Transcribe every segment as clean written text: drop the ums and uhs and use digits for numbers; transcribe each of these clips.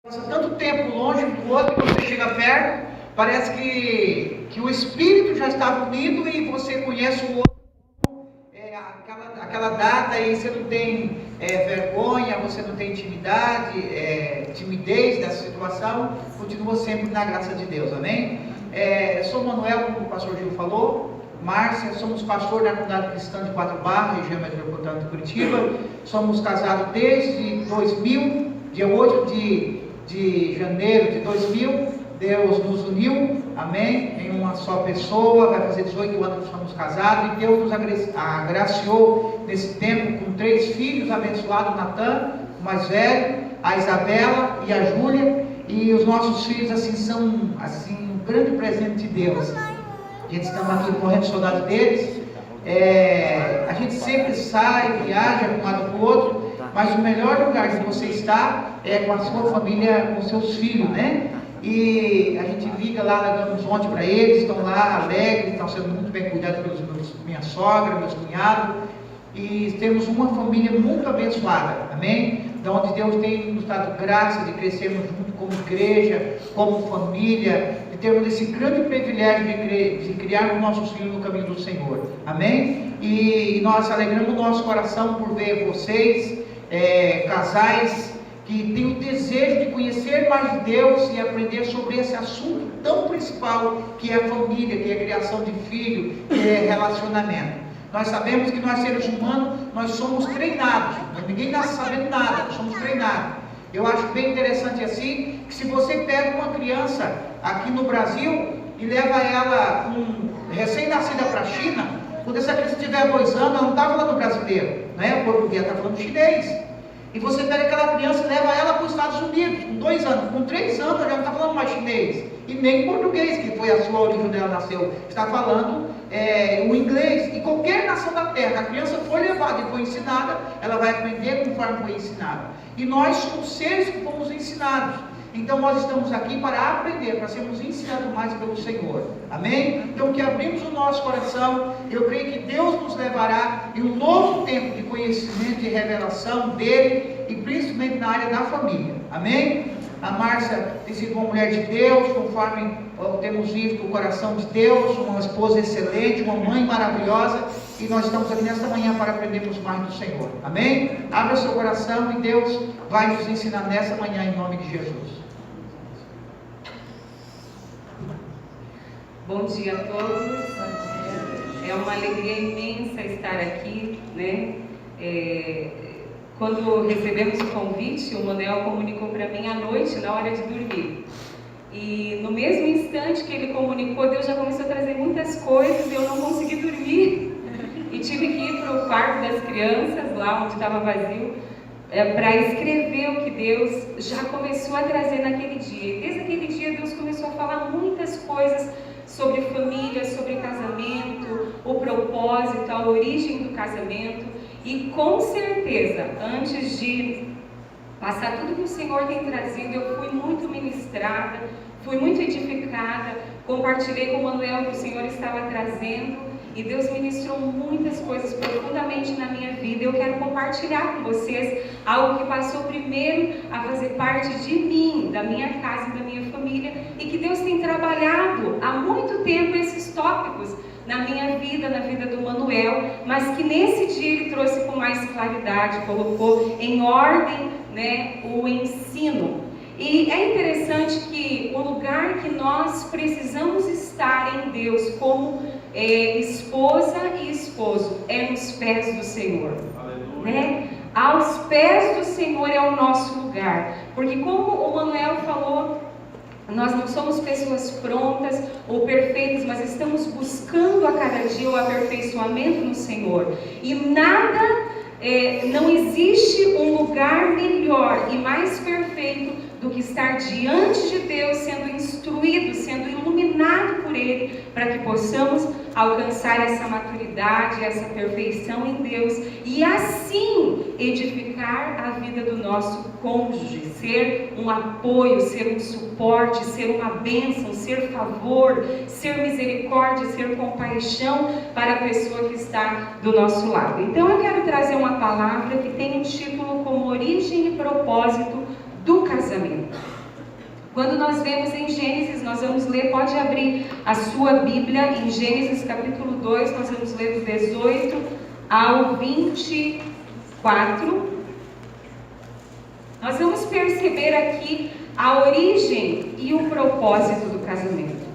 Passa tanto tempo longe do outro, quando você chega perto, parece que o espírito já está unido e você conhece o outro. Aquela data e você não tem vergonha, você não tem intimidade, timidez dessa situação, continua sempre na graça de Deus, amém? Sou Manuel, como o pastor Gil falou, Márcia, somos pastor da comunidade cristã de Quatro Barras, região metropolitana de Curitiba, somos casados desde 2000, dia 8 de janeiro de 2000, Deus nos uniu, amém, em uma só pessoa, vai fazer 18 anos que somos casados, e Deus nos agraciou nesse tempo com 3 filhos abençoados, Natan, o mais velho, a Isabela e a Júlia, e os nossos filhos assim são um grande presente de Deus. A gente está aqui morrendo de saudade deles, a gente sempre sai, viaja de um lado para o outro, mas o melhor lugar que você está é com a sua família, com seus filhos, né? E a gente liga lá, damos ontem para eles, estão lá alegres, estão sendo muito bem cuidados pelos minha sogra, meus cunhados, e temos uma família muito abençoada, amém? De onde Deus tem nos dado graça de crescermos junto como igreja, como família, de termos esse grande privilégio de criarmos nossos filhos no caminho do Senhor, amém? E nós alegramos o nosso coração por ver vocês, casais que têm o desejo de conhecer mais de Deus e aprender sobre esse assunto tão principal que é a família, que é a criação de filho, que é relacionamento. Nós sabemos que nós seres humanos, nós somos treinados, ninguém nasce sabendo nada, nós somos treinados. Eu acho bem interessante assim, que se você pega uma criança aqui no Brasil e leva ela recém-nascida para a China, quando essa criança tiver 2 anos, ela não está falando brasileiro, né? Português, está falando chinês. E você pega aquela criança e leva ela para os Estados Unidos, com 2 anos, com 3 anos, ela já não está falando mais chinês, e nem português, que foi a sua origem onde ela nasceu, está falando o inglês. E qualquer nação da terra, a criança foi levada e foi ensinada, ela vai aprender conforme foi ensinada. E nós somos seres que fomos ensinados. Então nós estamos aqui para aprender, para sermos ensinados mais pelo Senhor, amém? Então que abrimos o nosso coração, eu creio que Deus nos levará em um novo tempo de conhecimento e revelação dele, e principalmente na área da família, amém? A Márcia tem sido uma mulher de Deus, conforme temos visto o coração de Deus, uma esposa excelente, uma mãe maravilhosa, e nós estamos aqui nesta manhã para aprendermos mais do Senhor, amém? Abra seu coração e Deus vai nos ensinar nessa manhã em nome de Jesus. Bom dia a todos. É uma alegria imensa estar aqui, né? Quando recebemos o convite, o Manuel comunicou para mim à noite, na hora de dormir. E no mesmo instante que ele comunicou, Deus já começou a trazer muitas coisas e eu não consegui dormir. E tive que ir para o quarto das crianças, lá onde estava vazio, para escrever o que Deus já começou a trazer naquele dia. E desde aquele dia Deus começou a falar muitas coisas sobre família, sobre casamento, o propósito, a origem do casamento. E com certeza, antes de passar tudo que o Senhor tem trazido, eu fui muito ministrada, fui muito edificada, compartilhei com o Manuel que o Senhor estava trazendo, e Deus ministrou muitas coisas profundamente na minha vida. Eu quero compartilhar com vocês algo que passou primeiro a fazer parte de mim, da minha casa e da minha família, e que Deus tem trabalhado há muito tempo esses tópicos na minha vida, na vida do Manuel, mas que nesse dia ele trouxe com mais claridade, colocou em ordem, né, o ensino. E é interessante que o lugar que nós precisamos estar em Deus como esposa e esposo é nos pés do Senhor, né? Aos pés do Senhor é o nosso lugar, porque como o Manuel falou, nós não somos pessoas prontas ou perfeitas, mas estamos buscando a cada dia o aperfeiçoamento no Senhor. E não existe um lugar melhor e mais perfeito do que estar diante de Deus, sendo instruído, sendo iluminado por Ele, para que possamos alcançar essa maturidade, essa perfeição em Deus, e assim edificar a vida do nosso cônjuge, ser um apoio, ser um suporte, ser uma bênção, ser favor, ser misericórdia, ser compaixão para a pessoa que está do nosso lado. Então eu quero trazer uma palavra que tem um título como Origem e Propósito do Casamento. Quando nós vemos em Gênesis, nós vamos ler, pode abrir a sua Bíblia em Gênesis capítulo 2, nós vamos ler do 18 ao 24. Nós vamos perceber aqui a origem e o propósito do casamento.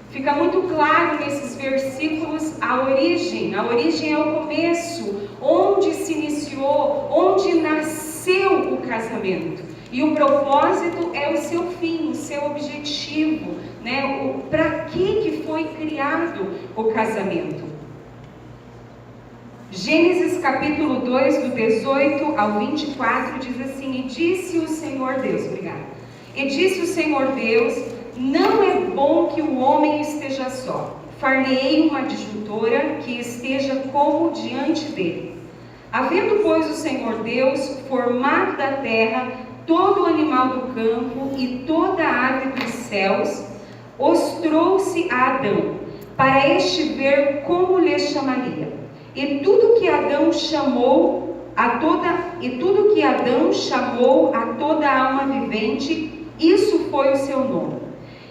Fica muito claro nesses versículos a origem. A origem é o começo, onde se iniciou, onde nasceu o casamento. E o propósito é o seu fim, o seu objetivo, né? Para que foi criado o casamento? Gênesis capítulo 2, do 18 ao 24, diz assim: E disse o Senhor Deus, E disse o Senhor Deus: Não é bom que o homem esteja só. Far-lhe-ei uma adjutora que esteja como diante dele. Havendo, pois, o Senhor Deus formado da terra todo o animal do campo e toda a ave dos céus, os trouxe a Adão, para este ver como lhe chamaria. E tudo que Adão chamou a toda alma vivente, isso foi o seu nome.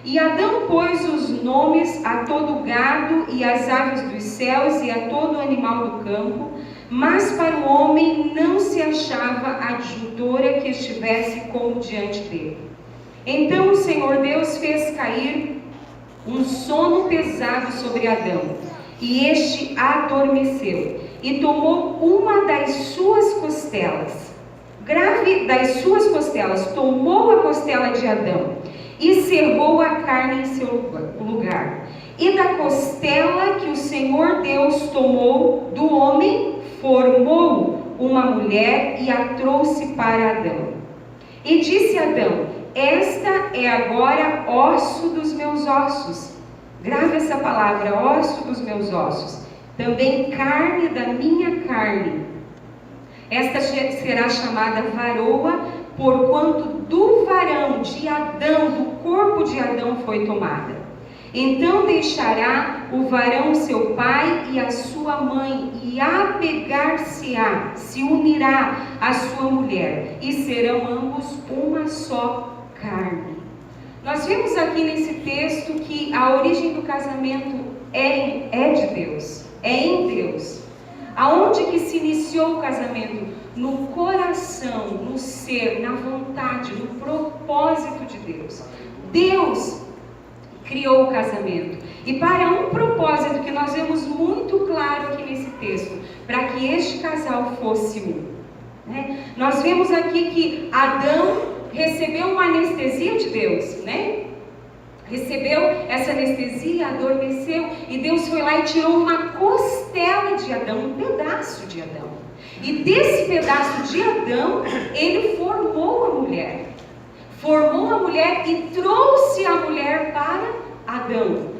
E Adão pôs os nomes a todo o gado e às aves dos céus e a todo animal do campo, mas para o homem não se achava adjutora que estivesse como diante dele. Então o Senhor Deus fez cair um sono pesado sobre Adão, e este adormeceu, e tomou uma das suas costelas, tomou a costela de Adão, e cerrou a carne em seu lugar. E da costela que o Senhor Deus tomou do homem, formou uma mulher e a trouxe para Adão. E disse Adão: Esta é agora osso dos meus ossos. Grave essa palavra, osso dos meus ossos. Também carne da minha carne. Esta será chamada varoa, porquanto do varão de Adão, do corpo de Adão foi tomada. Então deixará o varão seu pai e a sua mãe, e apegar-se-á, se unirá à sua mulher, e serão ambos uma só carne. Nós vemos aqui nesse texto que a origem do casamento é de Deus, é em Deus. Aonde que se iniciou o casamento? No coração, no ser, na vontade, no propósito de Deus. Deus criou o casamento. E para um propósito que nós vemos muito claro aqui nesse texto, para que este casal fosse um. Nós vemos aqui que Adão recebeu uma anestesia de Deus, recebeu essa anestesia, adormeceu, e Deus foi lá e tirou uma costela de Adão, um pedaço de Adão. E desse pedaço de Adão, ele formou a mulher. Formou a mulher e trouxe a mulher para Adão.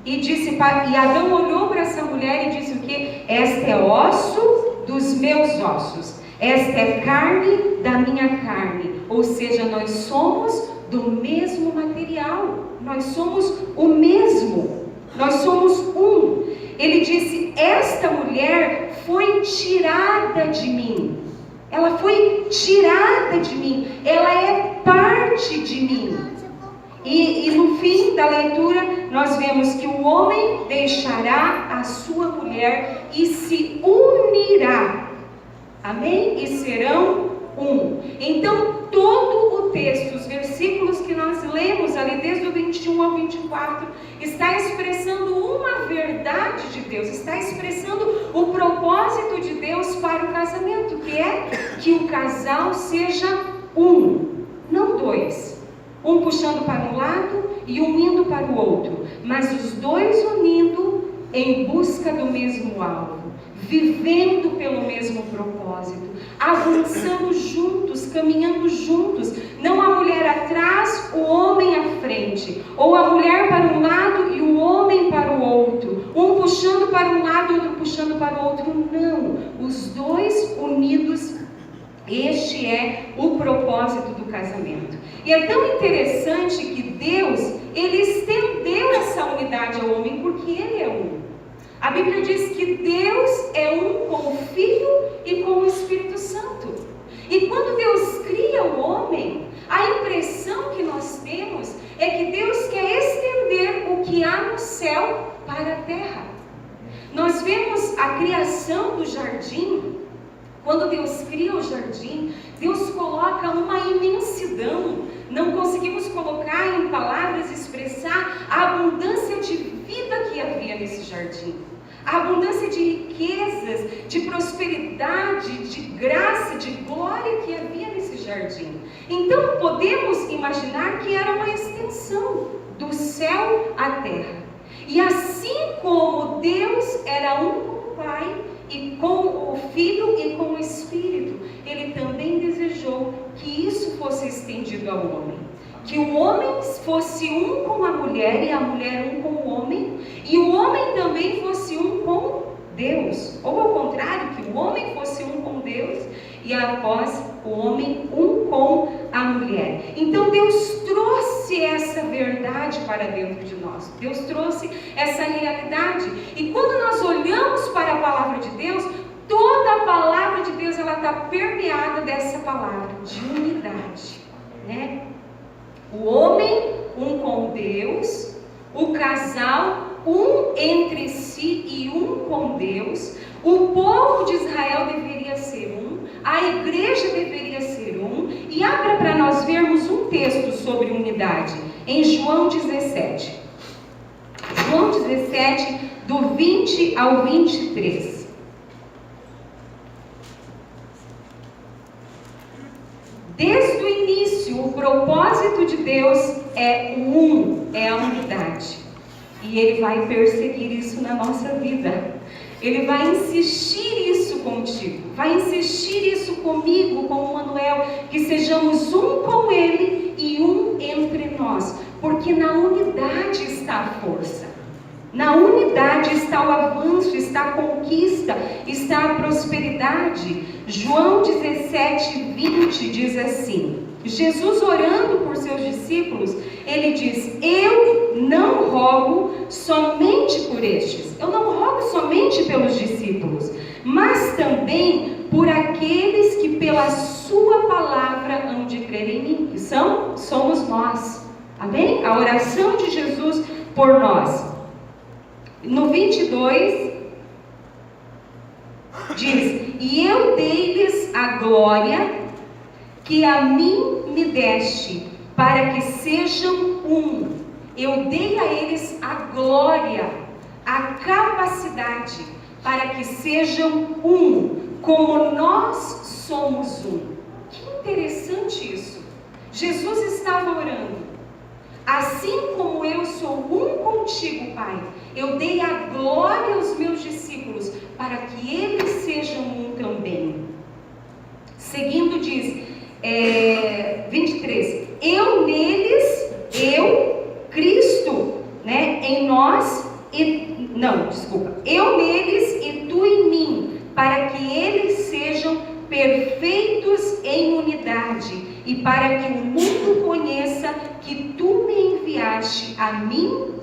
E Adão olhou para essa mulher e disse o quê? Esta é osso dos meus ossos. Esta é carne da minha carne. Ou seja, nós somos do mesmo material. Nós somos o mesmo. Nós somos um. Ele disse: esta mulher foi tirada de mim. Ela foi tirada de mim. Ela é parte de mim. E no fim da leitura, nós vemos que o homem deixará a sua mulher e se unirá. Amém? E serão um. Então, todo o texto, os versículos que nós lemos ali, desde o 21 ao 24, está expressando uma verdade de Deus, está expressando o propósito de Deus para o casamento, que é que o casal seja um, não dois. Um puxando para um lado e um indo para o outro, mas os dois unindo em busca do mesmo alvo, vivendo pelo mesmo propósito, avançando juntos, caminhando juntos, não a mulher atrás, o homem à frente, ou a mulher para um lado e o homem para o outro, um puxando para um lado e outro puxando para o outro, não, os dois unidos. Este é o propósito do casamento. E é tão interessante que Deus, Ele estendeu essa unidade ao homem porque Ele é um. A Bíblia diz que Deus é um com o Filho e com o Espírito Santo. E quando Deus cria o homem, a impressão que nós temos é que Deus quer estender o que há no céu para a terra. Nós vemos a criação do jardim. Quando Deus cria o jardim, Deus coloca uma imensidão. Não conseguimos colocar em palavras, expressar a abundância de vida que havia nesse jardim. A abundância de riquezas, de prosperidade, de graça, de glória que havia nesse jardim. Então podemos imaginar que era uma extensão do céu à terra. E assim como Deus era um com o Pai, e com o Filho e com o Espírito, Ele também desejou que isso fosse estendido ao homem. Que o homem fosse um com a mulher e a mulher um com o homem, e o homem também fosse um com Deus. Ou ao contrário, que o homem fosse um com Deus e após o homem um com a mulher. Então Deus trouxe essa verdade para dentro de nós. Deus trouxe essa realidade. E quando nós olhamos para a palavra de Deus, toda a palavra de Deus ela está permeada dessa palavra de unidade, né? O homem um com Deus, o casal um entre si e um com Deus, o povo de Israel deveria ser um, a igreja deveria ser um. E abra para nós vermos um texto sobre unidade em João 17. João 17, do 20 ao 23. Desde o início, o propósito de Deus é o um, é a unidade. E Ele vai perseguir isso na nossa vida. Ele vai insistir isso contigo, vai insistir isso comigo, com o Manuel, que sejamos um com Ele e um entre nós, porque na unidade está a força, na unidade está o avanço, está a conquista, está a prosperidade. João 17, 20 diz assim, Jesus orando por seus discípulos, Ele diz, eu não rogo somente por estes, eu não rogo somente pelos discípulos, mas também por aqueles que pela sua palavra hão de crer em mim, que somos nós, amém? A oração de Jesus por nós. No 22 diz, e eu dei-lhes a glória que a mim me deste, para que sejam um. Eu dei a eles a glória, a capacidade, para que sejam um, como nós somos um. Que interessante isso. Jesus estava orando. Assim como eu sou um contigo, Pai, eu dei a glória aos meus discípulos, para que eles sejam um também. Seguindo diz, 23, eu neles, Cristo, né, em nós, eu neles e tu em mim, para que eles sejam perfeitos em unidade, e para que o mundo conheça que tu me enviaste a mim,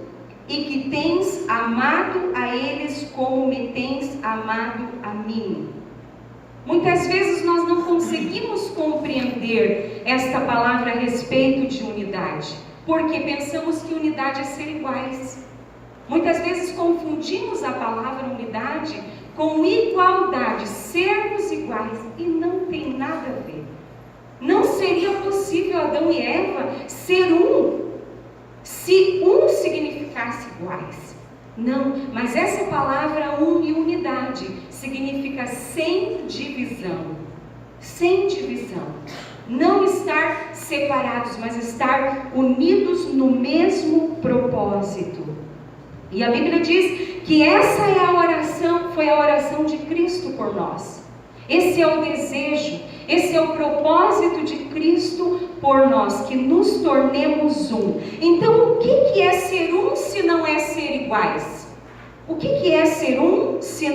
e que tens amado a eles como me tens amado a mim. Muitas vezes nós não conseguimos compreender esta palavra a respeito de unidade, porque pensamos que unidade é ser iguais. Muitas vezes confundimos a palavra unidade com igualdade, sermos iguais, e não tem nada a ver. Não seria possível Adão e Eva ser um, se um significasse iguais. Não, mas essa palavra um e unidade significa sem divisão. Sem divisão. Não estar separados, mas estar unidos no mesmo propósito. E a Bíblia diz que essa é a oração, foi a oração de Cristo por nós. Esse é o desejo, esse é o propósito de Cristo por nós, que nos tornemos um. Então, o que é ser um se não é ser iguais? O que é ser um se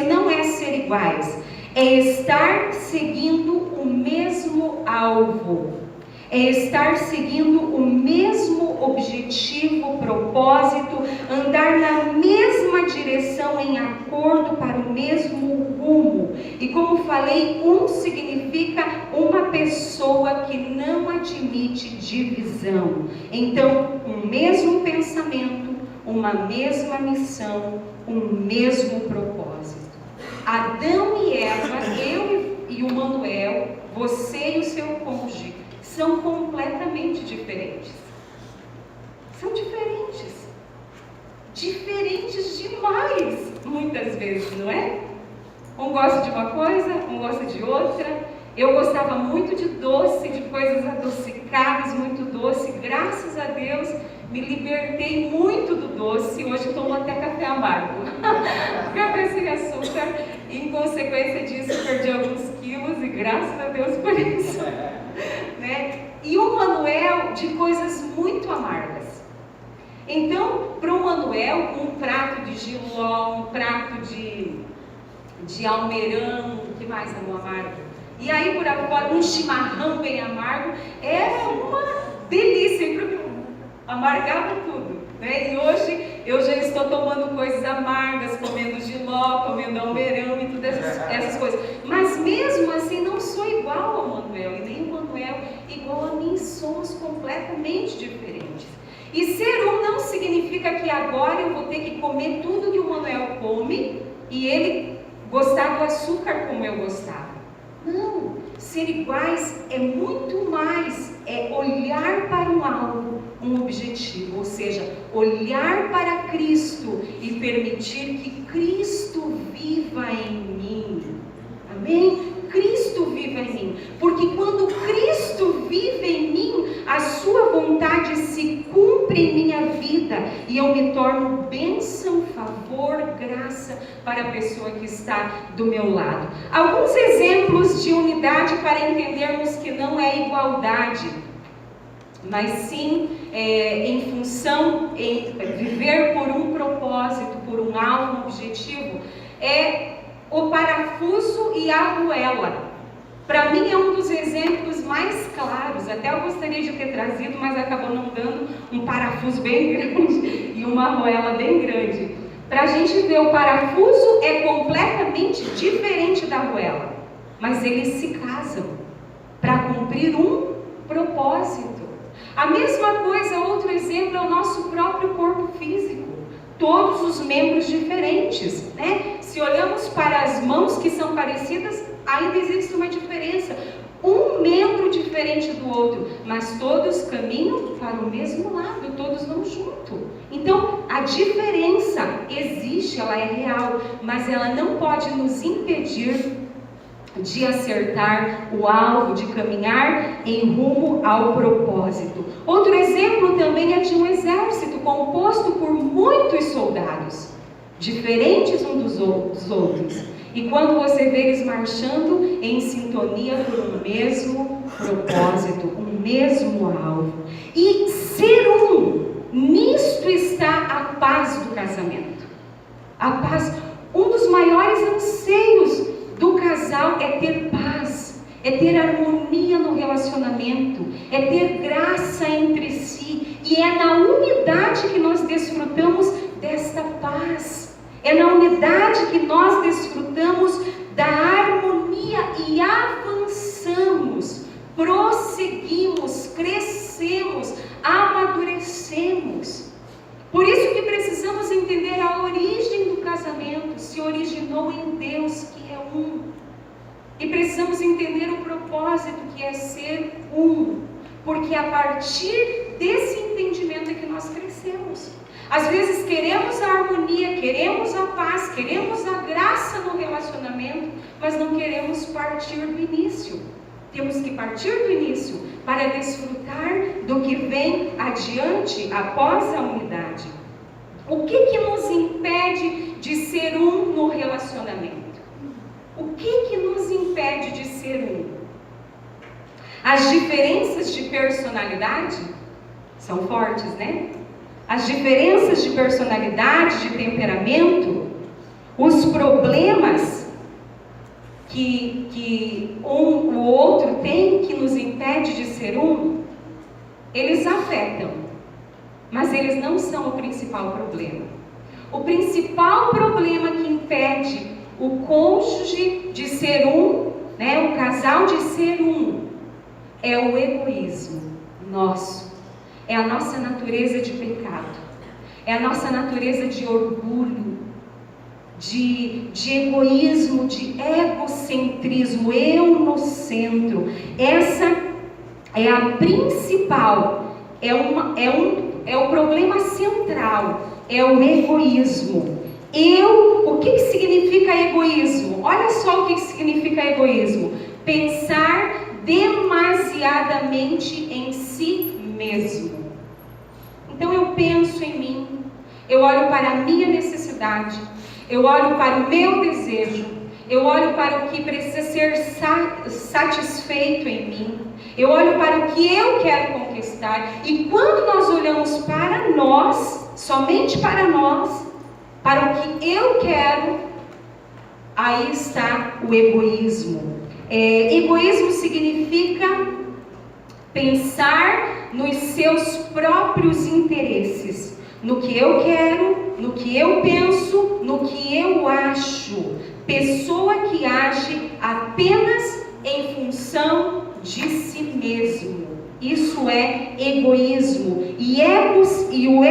não é ser iguais? É estar seguindo o mesmo alvo. É estar seguindo o mesmo objetivo, propósito, andar na mesma direção, em acordo para o mesmo rumo. E como falei, significa uma pessoa que não admite divisão. Então, um mesmo pensamento, uma mesma missão, um mesmo propósito. Adão e Eva, eu e o Manuel, você e o seu cônjuge, são completamente diferentes. São diferentes. Diferentes demais, muitas vezes, não é? Um gosta de uma coisa, um gosta de outra. Eu gostava muito de doce, de coisas adocicadas, muito doce. Graças a Deus, me libertei muito do doce. Hoje tomo até café amargo. Café sem açúcar. E, em consequência disso, perdi alguns quilos e graças a Deus por isso. Né? E o Manuel, de coisas muito amargas. Então, para o Manuel, um prato de jiló, um prato de almeirão, o que mais, amor, amargo? E aí, por agora, um chimarrão bem amargo, era uma delícia, porque amargava tudo, né? E hoje eu já estou tomando coisas amargas, comendo jiló, comendo almeirão e todas essas coisas. Mas mesmo assim, não sou igual ao Manuel, e nem o Manuel igual a mim, somos completamente diferentes. E ser não significa que agora eu vou ter que comer tudo que o Manuel come e ele gostar do açúcar como eu gostava. Não, ser iguais é muito mais, é olhar para um alvo, um objetivo, ou seja, olhar para Cristo e permitir que Cristo viva em mim. Amém? Cristo viva em mim, porque quando Cristo vive em mim, a sua vontade se cumpre em minha vida e eu me torno bênção, favor, graça para a pessoa que está do meu lado. Alguns exemplos de unidade para entendermos que não é igualdade, mas sim em função, em viver por um propósito, por um alvo, um objetivo, é o parafuso e a arruela. Para mim é um dos exemplos mais claros. Até eu gostaria de ter trazido, mas acabou não dando, um parafuso bem grande e uma arruela bem grande. Para a gente ver, o parafuso é completamente diferente da arruela, mas eles se casam para cumprir um propósito. A mesma coisa, outro exemplo, é o nosso próprio corpo físico. Todos os membros diferentes, né? Se olhamos para as mãos que são parecidas, ainda existe uma diferença. Um membro diferente do outro, mas todos caminham para o mesmo lado, todos vão junto. Então, a diferença existe, ela é real, mas ela não pode nos impedir de acertar o alvo, de caminhar em rumo ao propósito. Outro exemplo também é de um exército composto por muitos soldados, diferentes uns dos outros. E quando você vê eles marchando em sintonia por um mesmo propósito, um mesmo alvo. E ser nisto está a paz do casamento. A paz, um dos maiores anseios do casal é ter paz, é ter harmonia no relacionamento, é ter graça entre si, e é na unidade que nós desfrutamos desta paz, é na unidade que nós desfrutamos da harmonia e avançamos, prosseguimos, crescemos, amadurecemos. Por isso que precisamos entender a origem do casamento, se originou em Deus, que é um. E precisamos entender o propósito, que é ser um. Porque a partir desse entendimento é que nós crescemos. Às vezes queremos a harmonia, queremos a paz, queremos a graça no relacionamento, mas não queremos partir do início. Temos que partir do início para desfrutar do que vem adiante após a unidade. O que nos impede de ser um no relacionamento? O que nos impede de ser um? As diferenças de personalidade são fortes, né? As diferenças de personalidade, de temperamento, os problemas que o outro tem, que nos impede de ser um, eles afetam mas eles não são o principal problema. O principal problema que impede o cônjuge de ser um, o casal de ser um, é o egoísmo nosso. É a nossa natureza de pecado. É a nossa natureza de orgulho, de egoísmo, de egocentrismo, eu no centro. Essa é a principal, é o problema central, é o egoísmo. O que significa egoísmo? Olha só o que significa egoísmo: pensar demasiadamente em si mesmo. Então eu penso em mim, eu olho para a minha necessidade, eu olho para o meu desejo, eu olho para o que precisa ser satisfeito em mim, eu olho para o que eu quero conquistar. E quando nós olhamos para nós, somente para nós, para o que eu quero, aí está o egoísmo. Egoísmo significa pensar nos seus próprios interesses, no que eu quero, no que eu penso, no que eu acho. Pessoa que age apenas em função de si mesmo. Isso é egoísmo. E o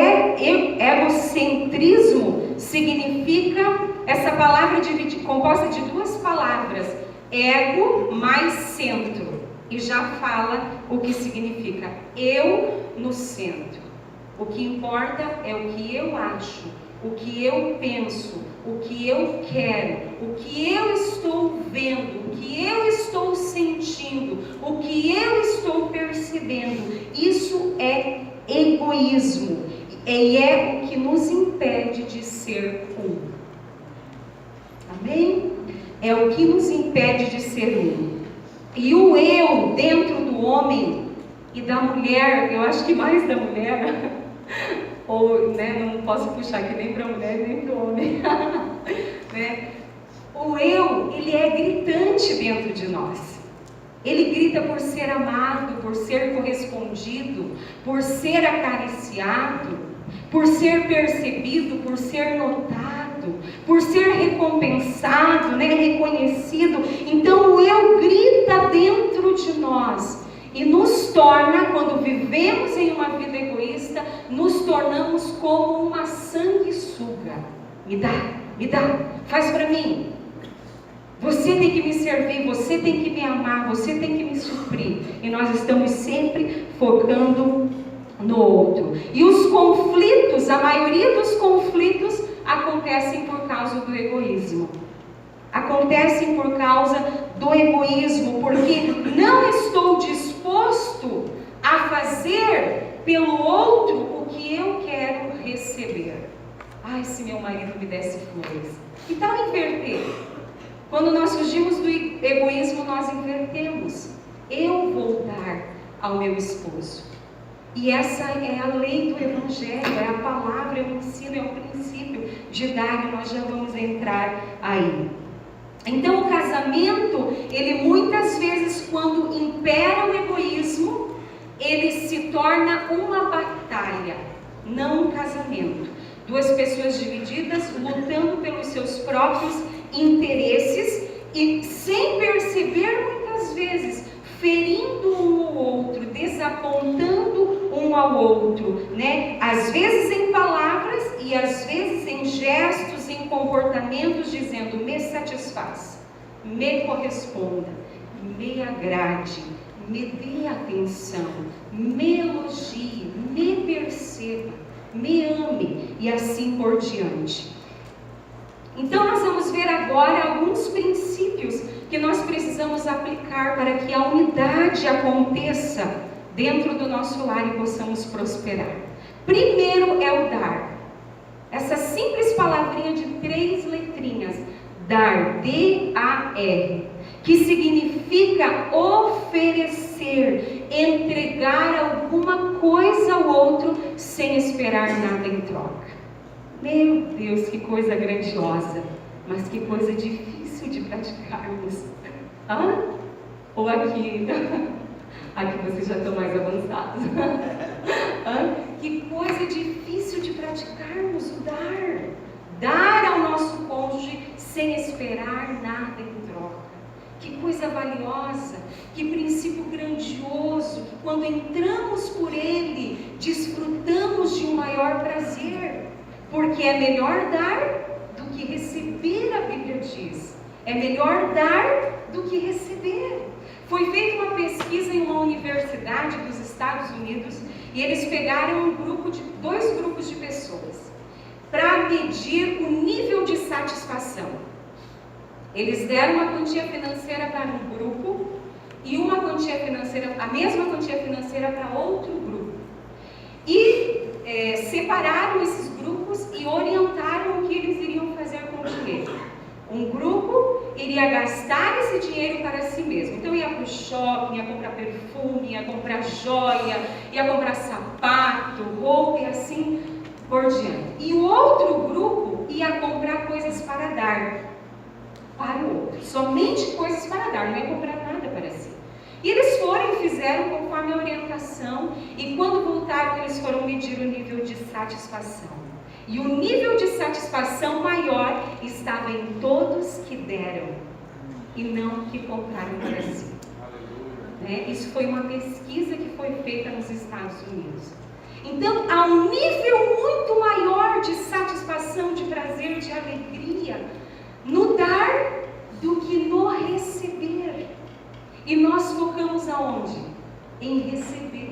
egocentrismo significa, essa palavra composta de duas palavras, ego mais centro. E já fala o que significa eu no centro. O que importa é o que eu acho, o que eu penso, o que eu quero, o que eu estou vendo, o que eu estou sentindo, o que eu estou percebendo. Isso é egoísmo e é o que nos impede de ser um. Amém? É o que nos impede de ser um. E o eu dentro do homem e da mulher, eu acho que mais da mulher, ou não posso puxar aqui nem para a mulher nem para o homem, O eu, ele é gritante dentro de nós. Ele grita por ser amado, por ser correspondido, por ser acariciado, por ser percebido, por ser notado, por ser recompensado, reconhecido. Então o eu grita dentro de nós e nos torna, quando vivemos em uma vida egoísta, nos tornamos como uma sanguessuga. Me dá, faz para mim. Você tem que me servir, você tem que me amar, você tem que me suprir. E nós estamos sempre focando no outro. E os conflitos, a maioria dos conflitos acontecem por causa do egoísmo. Acontecem por causa do egoísmo, porque não estou disposto a fazer pelo outro o que eu quero receber. Ai, se meu marido me desse flores. Que tal inverter? Quando nós fugimos do egoísmo, nós invertemos. Eu vou dar ao meu esposo. E essa é a lei do Evangelho, é a palavra, é o ensino, é o princípio de dar, e nós já vamos entrar aí. Então o casamento, ele muitas vezes, quando impera o egoísmo, ele se torna uma batalha, não um casamento. Duas pessoas divididas, lutando pelos seus próprios interesses e sem perceber, muitas vezes, ferindo um ao outro, desapontando um ao outro, às vezes em palavras e às vezes em gestos, em comportamentos, dizendo: me satisfaça, me corresponda, me agrade, me dê atenção, me elogie, me perceba, me ame, e assim por diante. Então nós vamos ver agora alguns princípios que nós precisamos aplicar para que a unidade aconteça dentro do nosso lar e possamos prosperar. Primeiro é o dar. Essa simples palavrinha de 3 letrinhas, dar, D-A-R, que significa oferecer, entregar alguma coisa ao outro sem esperar nada em troca. Meu Deus, que coisa grandiosa, mas que coisa difícil de praticarmos. Ou aqui, aqui vocês já estão mais avançados. Que coisa Que coisa valiosa, que princípio grandioso, que quando entramos por ele, desfrutamos de um maior prazer, porque é melhor dar do que receber, a Bíblia diz. É melhor dar do que receber. Foi feita uma pesquisa em uma universidade dos Estados Unidos e eles pegaram dois grupos de pessoas para medir o nível de satisfação. Eles deram uma quantia financeira para um grupo e uma quantia financeira, a mesma quantia financeira para outro grupo. E separaram esses grupos e orientaram o que eles iriam fazer com o dinheiro. Um grupo iria gastar esse dinheiro para si mesmo. Então ia para o shopping, ia comprar perfume, ia comprar joia, ia comprar sapato, roupa e assim por diante. E o outro grupo ia comprar coisas para dar para o outro. Somente coisas para dar, não ia comprar nada para si. E eles foram e fizeram conforme a orientação. E quando voltaram, eles foram medir o nível de satisfação. E o nível de satisfação maior estava em todos que deram e não que compraram para si. Isso foi uma pesquisa que foi feita nos Estados Unidos. Então, há um nível muito maior de satisfação, de prazer, de alegria no dar do que no receber. E nós focamos aonde? Em receber.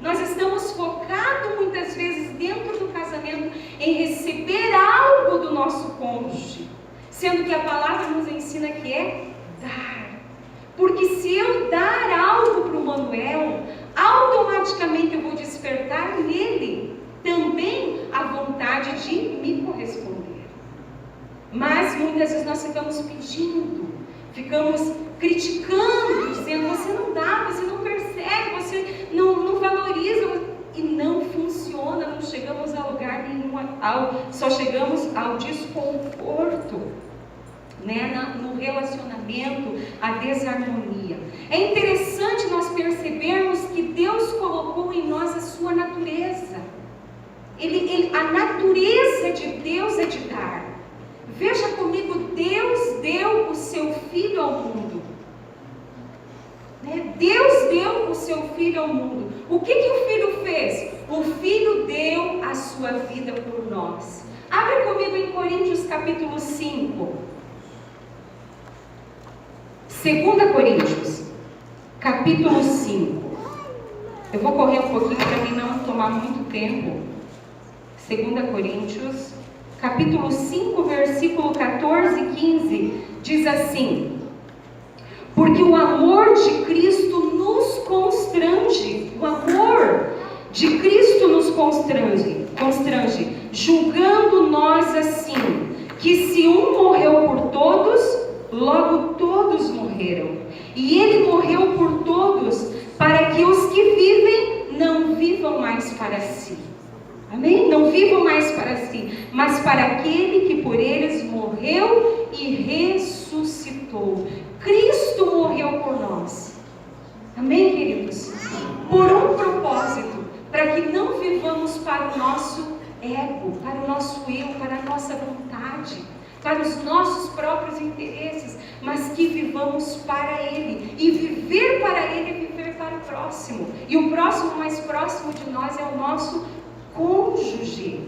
Nós estamos focados muitas vezes dentro do casamento em receber algo do nosso cônjuge, sendo que a palavra nos ensina que é dar. Porque se eu dar algo para o Manuel, automaticamente eu vou despertar nele também a vontade de me corresponder. Mas muitas vezes nós ficamos pedindo, ficamos criticando, dizendo: você não dá, você não percebe, você não valoriza, e não funciona, não chegamos a lugar nenhum, só chegamos ao desconforto, no relacionamento, a desarmonia. É interessante nós percebermos que Deus colocou em nós a sua natureza. A natureza de Deus é de dar. Veja comigo, Deus deu o seu Filho ao mundo. Deus deu o seu Filho ao mundo. O que o Filho fez? O Filho deu a sua vida por nós. Abre comigo em Coríntios capítulo 5. 2 Coríntios, capítulo 5. Eu vou correr um pouquinho para mim não tomar muito tempo. 2 Coríntios, capítulo 5, versículo 14 e 15, diz assim: porque o amor de Cristo nos constrange. O amor de Cristo nos constrange, julgando nós assim, que se um morreu por todos, logo todos morreram. E ele morreu por todos, para que os que vivem não vivam mais para si. Amém? Não vivam mais para si, mas para aquele que por eles morreu e ressuscitou. Cristo morreu por nós. Amém, queridos? Por um propósito, para que não vivamos para o nosso ego, para o nosso eu, para a nossa vontade, para os nossos próprios interesses, mas que vivamos para Ele. E viver para Ele é viver para o próximo. E o próximo mais próximo de nós é o nosso cônjuge.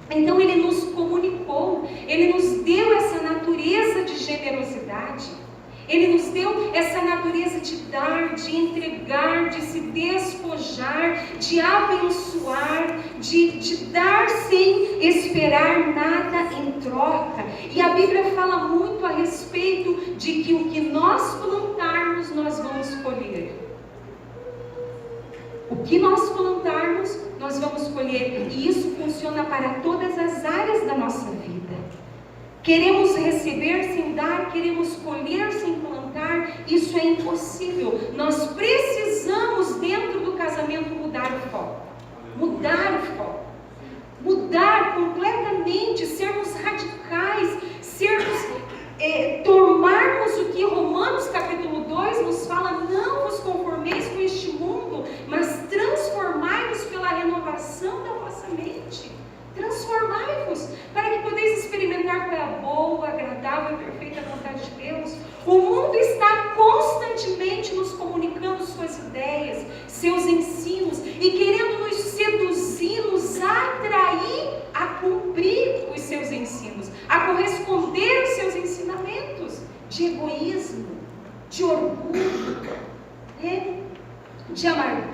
Então Ele nos comunicou, Ele nos deu essa natureza de generosidade. Ele nos deu essa natureza de dar, de entregar, de se despojar, de abençoar, de dar sem esperar nada em troca. E a Bíblia fala muito a respeito de que o que nós plantarmos, nós vamos colher. O que nós plantarmos, nós vamos colher. E isso funciona para todas as áreas da nossa vida. Queremos receber sem dar, queremos colher sem plantar, isso é impossível. Nós precisamos, dentro do casamento, mudar o foco. Mudar o foco. Mudar completamente, sermos radicais, tomarmos o que Romanos capítulo 2 nos fala: não vos conformeis com este mundo, mas transformai-vos pela renovação da vossa mente. Transformai-vos, para que podeis experimentar qual é a boa, agradável e perfeita vontade de Deus. O mundo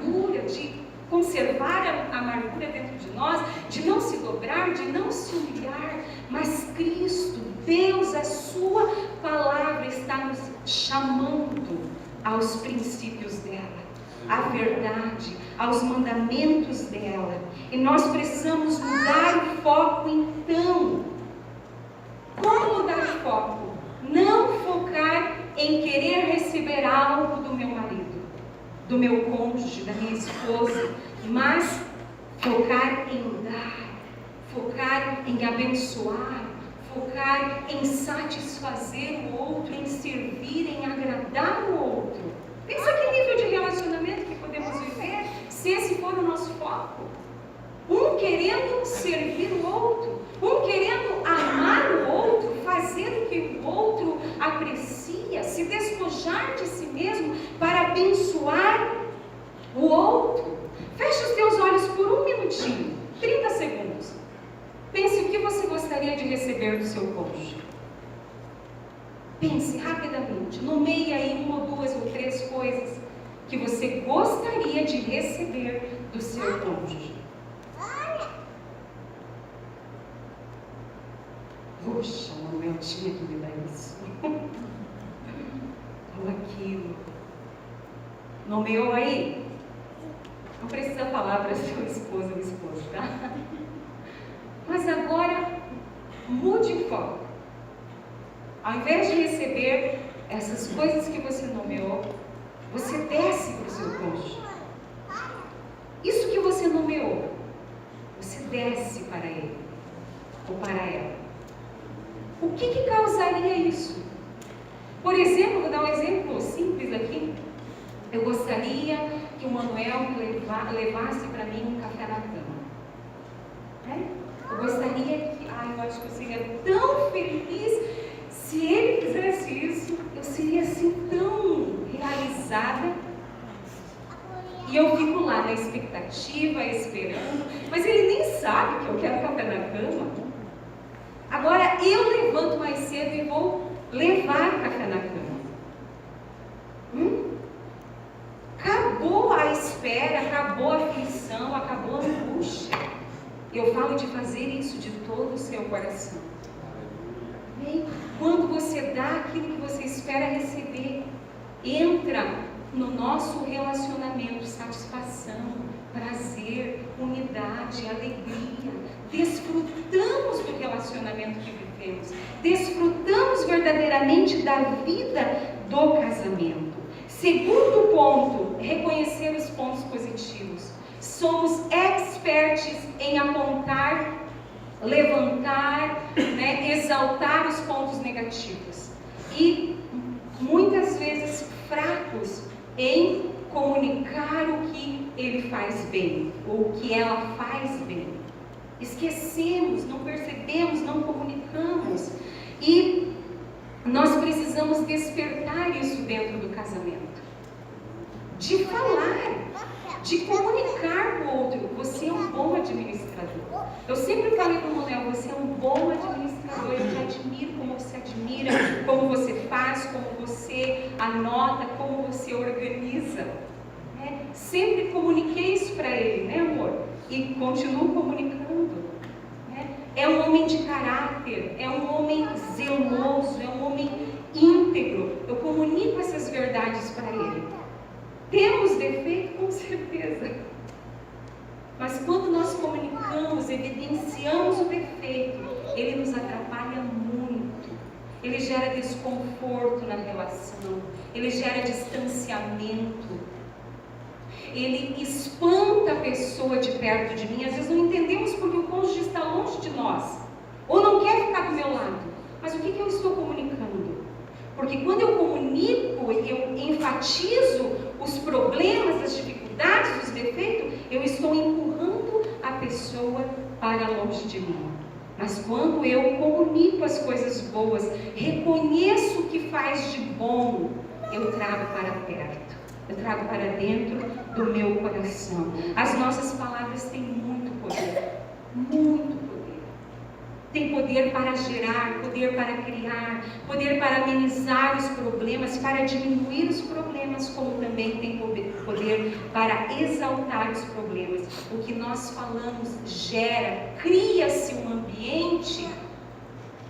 amargura, de conservar a amargura dentro de nós, de não se dobrar, de não se humilhar, mas Cristo, Deus, a sua palavra está nos chamando aos princípios dela, à verdade, aos mandamentos dela, e nós precisamos mudar o foco então. Como mudar o foco? Não focar em querer receber algo do meu marido, do meu cônjuge, da minha esposa, mas focar em dar, focar em abençoar, focar em satisfazer o outro, em servir, em agradar o outro. Pensa que nível de relacionamento que podemos viver se esse for o nosso foco. Um querendo servir o outro, um querendo amar o outro, fazer o que o outro aprecia, se despojar de si mesmo para abençoar o outro. Feche os teus olhos por um minutinho, 30 segundos. Pense o que você gostaria de receber do seu cônjuge. Pense rapidamente, nomeie aí uma ou duas ou três coisas que você gostaria de receber do seu cônjuge. Puxa, Manuel tinha que me dar isso. Ou aquilo. Nomeou aí? Não precisa falar para seu esposo ou esposa, tá? Mas agora, mude o foco. Ao invés de receber essas coisas que você nomeou, você desce para o seu cônjuge. Isso que você nomeou, você desce para ele ou para ela. O que causaria isso? Por exemplo, vou dar um exemplo simples aqui. Eu gostaria que o Manuel levasse para mim um café na cama. Eu gostaria que, eu acho que eu seria tão feliz se ele fizesse isso. Eu seria assim tão realizada. E eu fico lá na expectativa, esperando, mas ele nem sabe que eu quero café na cama. Agora eu levanto mais cedo e vou levar café na cama. Acabou a espera, acabou a aflição, acabou a angústia. Eu falo de fazer isso de todo o seu coração. Amém? Quando você dá aquilo que você espera receber, entra no nosso relacionamento satisfação, prazer, unidade, alegria. Desfrutamos do relacionamento que vivemos, desfrutamos verdadeiramente da vida do casamento. Segundo ponto, reconhecer os pontos positivos. Somos expertos em apontar, levantar, exaltar os pontos negativos. E muitas vezes fracos em comunicar o que ele faz bem, ou o que ela faz bem. Esquecemos, não percebemos, não comunicamos. E nós precisamos despertar isso dentro do casamento. De falar, de comunicar com o outro. Você é um bom administrador. Eu sempre falei para o Manuel, você é um bom administrador. Eu te admiro como você admira, como você faz, como você anota, como você organiza. Sempre comuniquei isso para ele, amor? E continuo comunicando. É um homem de caráter, é um homem zeloso, é um homem íntegro. Eu comunico essas verdades para ele. Temos defeito? Com certeza. Mas quando nós comunicamos, evidenciamos o defeito, ele nos atrapalha muito. Ele gera desconforto na relação, ele gera distanciamento. Ele espanta a pessoa de perto de mim. Às vezes não entendemos porque o cônjuge está longe de nós, ou não quer ficar do meu lado. Mas o que eu estou comunicando? Porque quando eu comunico, eu enfatizo os problemas, as dificuldades, os defeitos, eu estou empurrando a pessoa para longe de mim. Mas quando eu comunico as coisas boas, reconheço o que faz de bom, eu trago para perto. Eu trago para dentro do meu coração. As nossas palavras têm muito poder. Muito poder. Tem poder para gerar, poder para criar, poder para amenizar os problemas, para diminuir os problemas. problemas, como também tem poder para exaltar os problemas. O que nós falamos cria-se um ambiente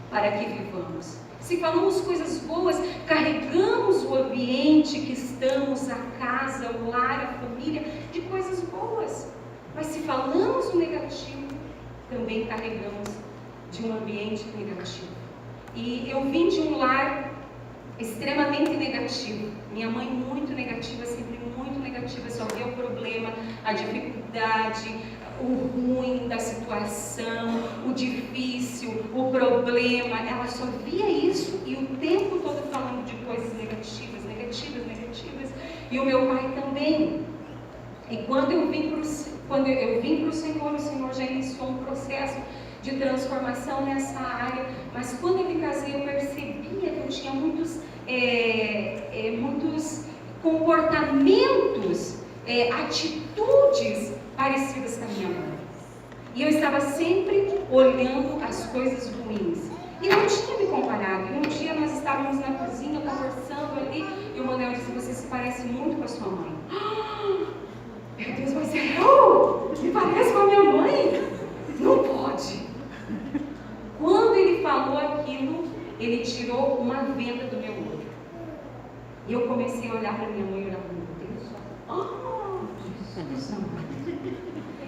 para que vivamos. Se falamos coisas boas, carregamos o ambiente que estamos, a casa, o lar, a família, de coisas boas. Mas se falamos o negativo, também carregamos de um ambiente negativo. E eu vim de um lar extremamente negativo. Minha mãe muito negativa, sempre muito negativa, só via o problema, a dificuldade, o ruim da situação, o difícil, o problema. Ela só via isso e o tempo todo falando de coisas negativas, negativas, negativas. E o meu pai também. E quando eu vim para o Senhor, o Senhor já iniciou um processo de transformação nessa área. Mas quando eu me casei, eu percebia que eu tinha muitos comportamentos, atitudes parecidas com a minha mãe. E eu estava sempre olhando as coisas ruins. E não tinha me comparado. E um dia nós estávamos na cozinha conversando ali, e o Manuel disse: você se parece muito com a sua mãe. Meu Deus, mas eu me pareço com a minha mãe? Não pode. Quando ele falou aquilo, ele tirou uma venda do meu olho. E eu comecei a olhar para minha mãe e olhar para meu Deus. Jesus.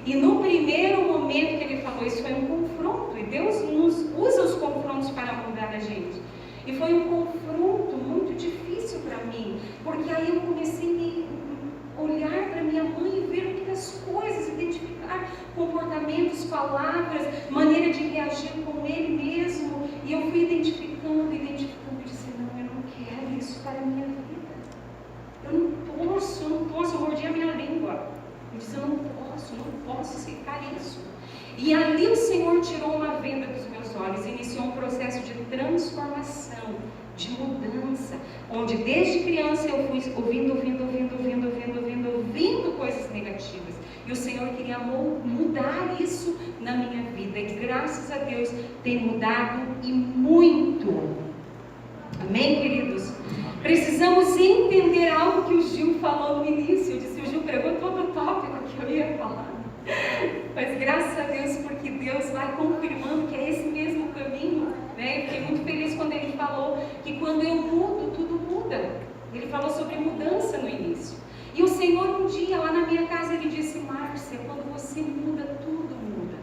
E no primeiro momento que ele falou, isso foi um confronto. E Deus nos usa os confrontos para mudar a gente. E foi um confronto muito difícil para mim. Porque aí eu comecei a olhar para minha mãe e ver muitas coisas, identificar comportamentos, palavras, maneira de reagir com ele mesmo. E eu fui identificando e disse: não, eu não quero isso para a minha vida. Eu não posso, eu mordi a minha língua. Eu disse: eu não posso aceitar isso. E ali o Senhor tirou uma venda dos meus olhos e iniciou um processo de transformação, de mudança, onde desde criança eu fui ouvindo coisas negativas. E o Senhor queria mudar isso na minha vida. E graças a Deus tem mudado e muito. Amém, queridos? Precisamos entender algo que o Gil falou no início. Eu disse: o Gil pregou todo o tópico que eu ia falar. Mas graças a Deus, porque Deus vai confirmando que é esse mesmo caminho, né? Eu fiquei muito feliz quando ele falou que quando eu mudo, tudo muda. Ele falou sobre mudança no início. E o Senhor um dia lá na minha casa, ele disse: Márcia, quando você muda, tudo muda.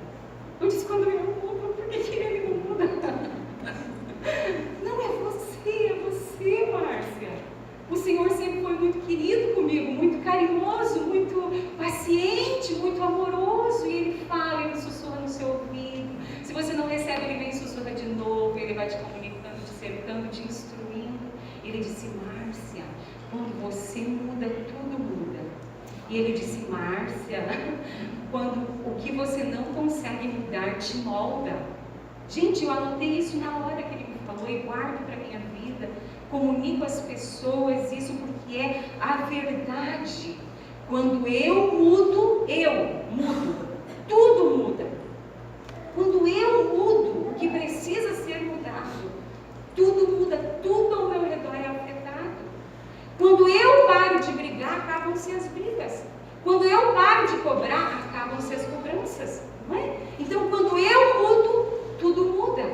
Eu disse: quando eu mudo, por que ele não muda? Não, é você, Márcia. O Senhor sempre foi muito querido comigo, muito carinhoso, muito paciente, muito amoroso. E Ele fala, Ele sussurra no seu ouvido. Se você não recebe, Ele vem e sussurra de novo. Ele vai te comunicando, te cercando, te instruindo. Ele disse: Márcia, quando você muda, tudo muda. E Ele disse: Márcia, quando o que você não consegue mudar te molda. Gente, eu anotei isso na hora que Ele me falou e guardo para a minha vida. Comunico às pessoas isso porque é a verdade. Quando eu mudo, tudo muda. Quando eu mudo o que precisa ser mudado, tudo muda, tudo ao meu redor é afetado. Quando eu paro de brigar, acabam-se as brigas. Quando eu paro de cobrar, acabam-se as cobranças, não é? Então, quando eu mudo, tudo muda.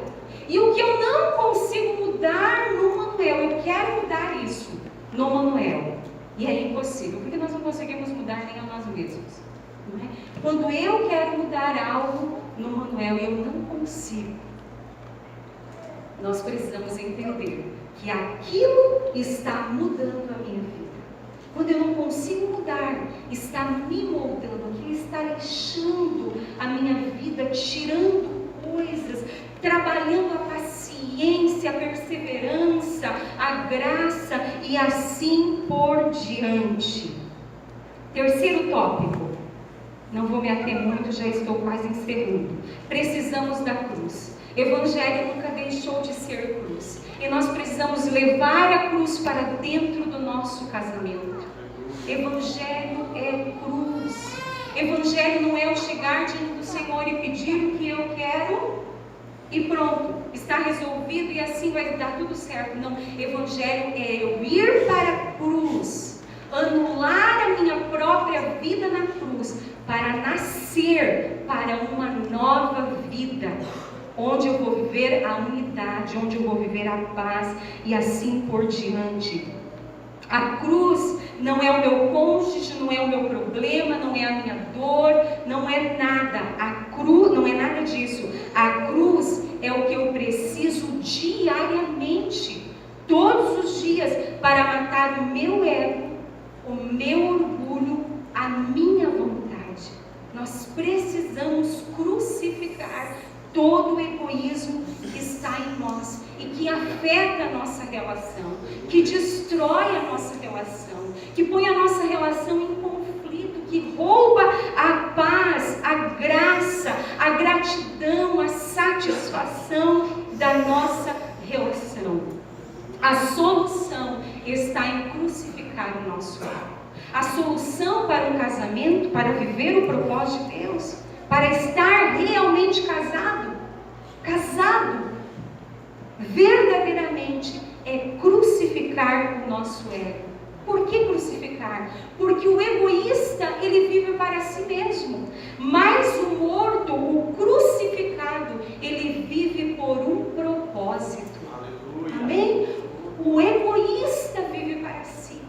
E o que eu não consigo mudar no Manuel, eu quero mudar isso no Manuel. E é impossível, porque nós não conseguimos mudar nem a nós mesmos. Não é? Quando eu quero mudar algo no Manuel e eu não consigo, nós precisamos entender que aquilo está mudando a minha vida. Quando eu não consigo mudar, está me moldando, aquilo está lixando a minha vida, tirando coisas, trabalhando a paciência, a perseverança, a graça e assim por diante. Terceiro tópico, não vou me ater muito, já estou quase encerrando. Precisamos da cruz. Evangelho nunca deixou de ser cruz. E nós precisamos levar a cruz para dentro do nosso casamento. Evangelho é cruz. Evangelho não é eu chegar diante do Senhor e pedir o que eu quero e pronto, está resolvido e assim vai dar tudo certo. Não, Evangelho é eu ir para a cruz, anular a minha própria vida na cruz, para nascer para uma nova vida, onde eu vou viver a unidade, onde eu vou viver a paz e assim por diante. A cruz não é o meu cônjuge, não é o meu problema, não é a minha dor, não é nada. A cruz não é nada disso. A cruz é o que eu preciso diariamente, todos os dias, para matar o meu ego, o meu orgulho, a minha vontade. Nós precisamos crucificar todo o egoísmo que está em nós e que afeta a nossa relação, que destrói a nossa relação, que põe a nossa relação em conflito, que rouba a paz, a graça, a gratidão, a satisfação da nossa relação. A solução está em crucificar o nosso ego. A solução para um casamento, para viver o propósito de Deus, para estar realmente casado, verdadeiramente, é crucificar o nosso ego. Por que crucificar? Porque o egoísta, ele vive para si mesmo, mas o morto, o crucificado, ele vive por um propósito. Aleluia. Amém? O egoísta vive para si,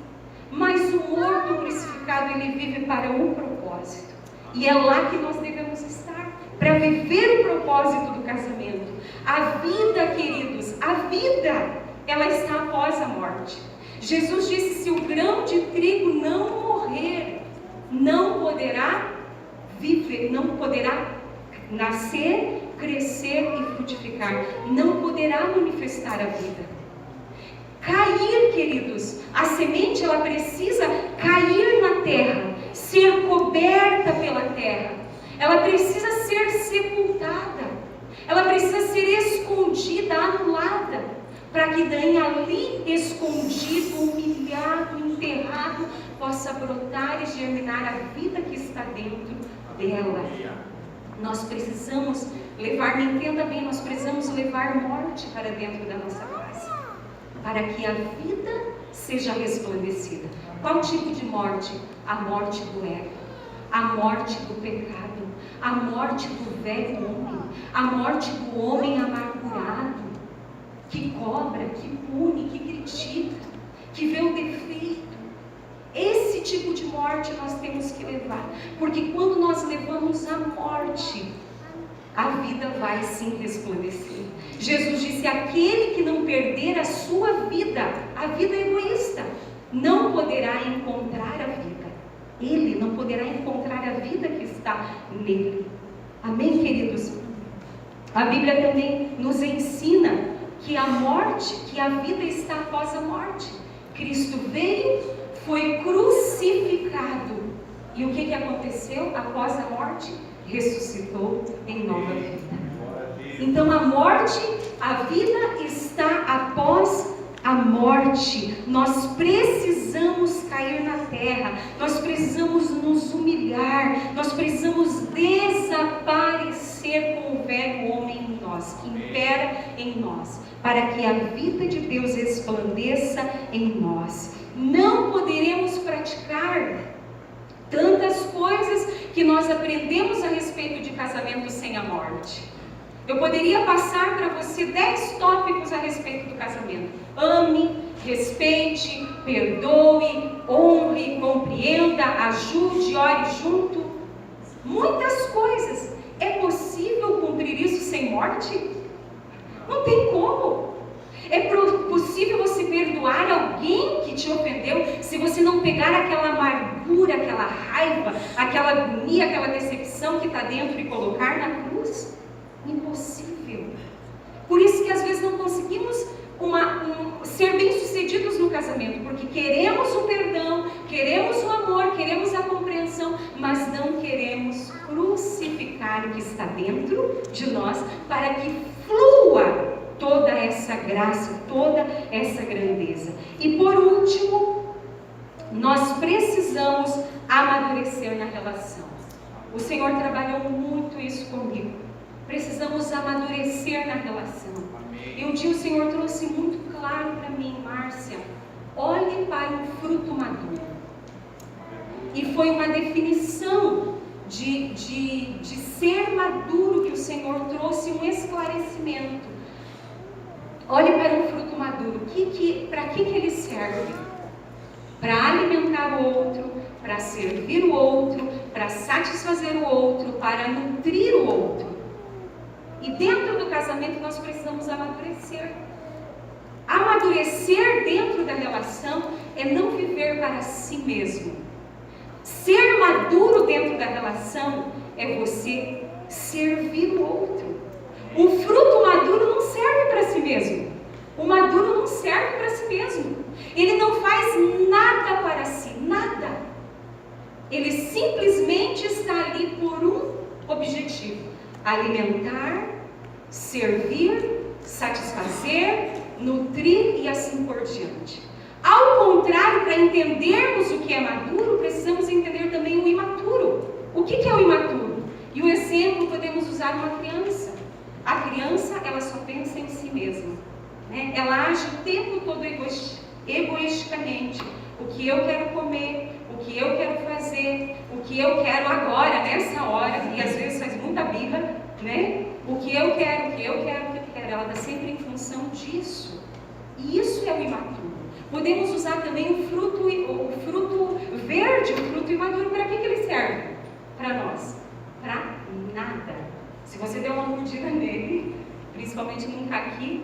mas o morto crucificado, ele vive para um propósito. E é lá que nós devemos estar, para viver o propósito do casamento. A vida, queridos, a vida, ela está após a morte. Jesus disse: se o grão de trigo não morrer, não poderá viver, não poderá nascer, crescer e frutificar, não poderá manifestar a vida. Cair, queridos, a semente, ela precisa cair na terra, ser coberta pela terra, ela precisa ser sepultada, ela precisa ser escondida, anulada, para que daí ali, escondido, humilhado, enterrado, possa brotar e germinar a vida que está dentro dela. Nós precisamos levar, me entenda bem, nós precisamos levar morte para dentro da nossa casa, para que a vida seja resplandecida. Qual tipo de morte? A morte do ego, a morte do pecado, a morte do velho homem, a morte do homem amargurado, que cobra, que pune, que critica, que vê o defeito. Esse tipo de morte nós temos que levar, porque quando nós levamos a morte, a vida vai sim resplandecer. Jesus disse: aquele que não perder a sua vida, a vida egoísta, não poderá encontrar a vida. Ele não poderá encontrar a vida que está nele. Amém, queridos? A Bíblia também nos ensina que a morte, que a vida está após a morte. Cristo veio, foi crucificado. E o que aconteceu após a morte? Ressuscitou em nova vida. Então a morte, a vida está após a morte. Nós precisamos cair na terra, nós precisamos nos humilhar, nós precisamos desaparecer com o velho homem em nós, que impera em nós, para que a vida de Deus resplandeça em nós. Não poderemos praticar tantas coisas que nós aprendemos a respeito de casamento sem a morte. Eu poderia passar para você 10 tópicos a respeito do casamento. Ame, respeite, perdoe, honre, compreenda, ajude, ore junto. Muitas coisas. É possível cumprir isso sem morte? Não tem como. É possível você perdoar alguém que te ofendeu se você não pegar aquela amargura, aquela raiva, aquela agonia, aquela decepção que está dentro e colocar na cruz? Impossível. Por isso que às vezes não conseguimos ser bem-sucedidos no casamento, porque queremos o perdão, queremos o amor, queremos a compreensão, mas não queremos crucificar o que está dentro de nós, para que flua toda essa graça, toda essa grandeza. E por último, nós precisamos amadurecer na relação. O Senhor trabalhou muito isso comigo. Precisamos amadurecer na relação. E um dia o Senhor trouxe muito claro para mim: Márcia, olhe para um fruto maduro. e foi uma definição de ser maduro que o Senhor trouxe um esclarecimento. Olhe para um fruto maduro. Para que ele serve? Para alimentar o outro, para servir o outro, para satisfazer o outro, para nutrir o outro. E dentro do casamento nós precisamos amadurecer. Amadurecer dentro da relação é não viver para si mesmo. Ser maduro dentro da relação é você servir o outro. O fruto maduro não serve para si mesmo. O maduro não serve para si mesmo. Ele não faz nada para si, nada. Ele simplesmente está ali por um objetivo: alimentar, servir, satisfazer, nutrir e assim por diante. Ao contrário, para entendermos o que é maduro, precisamos entender também o imaturo. O que é o imaturo? E o exemplo podemos usar uma criança. A criança, ela só pensa em si mesma, né? Ela age o tempo todo egoisticamente. O que eu quero comer, o que eu quero fazer, o que eu quero agora, nessa hora, e às vezes faz muita birra, né? O que eu quero, o que eu quero, o que eu quero. Ela está sempre em função disso. E isso é o imaturo. Podemos usar também o fruto verde, o fruto imaturo. Para que ele serve? Para nós? Para nada. Se você der uma mordida nele, principalmente num caqui,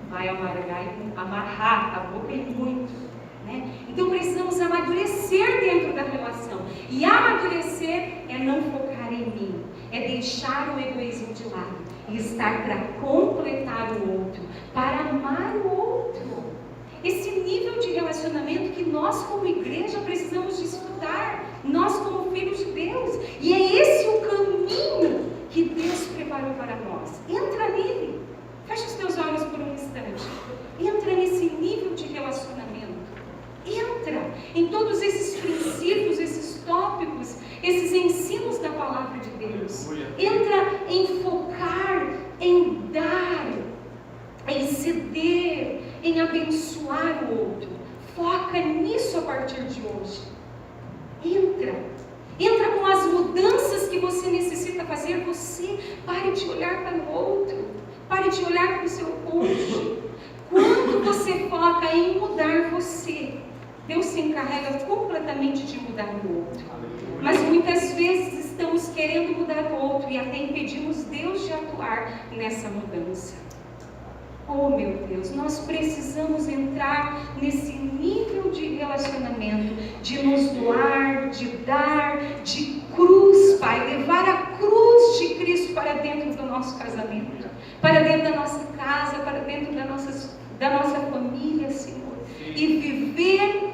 vai amarrar a boca e muito, né? Então precisamos amadurecer dentro da relação. E amadurecer é não focar em mim, é deixar o egoísmo de lado e estar para completar o outro, para amar o outro. Esse nível de relacionamento que nós como igreja precisamos desfrutar, nós como filhos de Deus. E é esse o caminho que Deus preparou para nós. Entra nele. Fecha os teus olhos por um instante. Entra nesse nível de relacionamento. Entra em todos esses princípios, esses tópicos, esses ensinos da palavra de Deus. Entra em focar, em dar, em ceder, em abençoar o outro. Foca nisso a partir de hoje. Entra com as mudanças que você necessita fazer. Você pare de olhar para o outro, pare de olhar para o seu cônjuge. Quando você foca em mudar você, Deus se encarrega completamente de mudar o outro. Mas muitas vezes estamos querendo mudar o outro e até impedimos Deus de atuar nessa mudança. Oh meu Deus, nós precisamos entrar nesse nível de relacionamento, de nos doar, de dar, de cruz, Pai, levar a cruz de Cristo para dentro do nosso casamento, para dentro da nossa casa, para dentro da nossa família, Senhor, e viver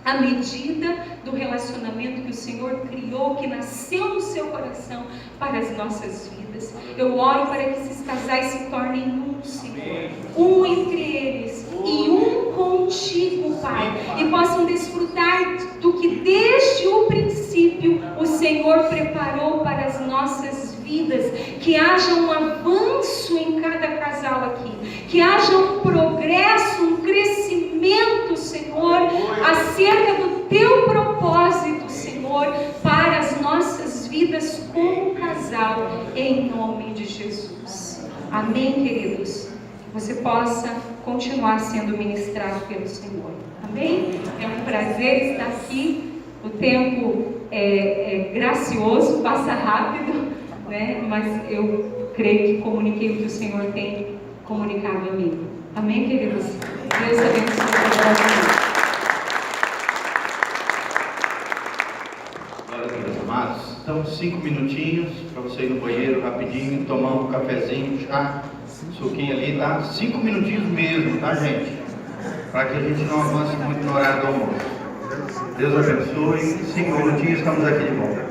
à medida do relacionamento que o Senhor criou, que nasceu no seu coração para as nossas vidas. Eu oro para que esses casais se tornem um, Senhor, um entre eles e um contigo, Pai, e possam desfrutar do que desde o princípio o Senhor preparou para as nossas vidas. Que haja um avanço em cada casal aqui, que haja um progresso, um crescimento, Senhor, acerca do teu propósito, Senhor, para as nossas vidas como casal, em nome de Jesus. Amém, queridos? Que você possa continuar sendo ministrado pelo Senhor. Amém? É um prazer estar aqui. O tempo é gracioso, passa rápido, né? Mas eu creio que comuniquei o que o Senhor tem comunicado a mim. Amém, queridos? Deus abençoe. Glória a Deus, amados. Então, 5 minutinhos para você ir no banheiro rapidinho, tomar um cafezinho, chá, suquinho ali, tá? 5 minutinhos mesmo, tá, gente? Para que a gente não avance muito no horário do almoço. Deus abençoe. 5 minutinhos, estamos aqui de volta.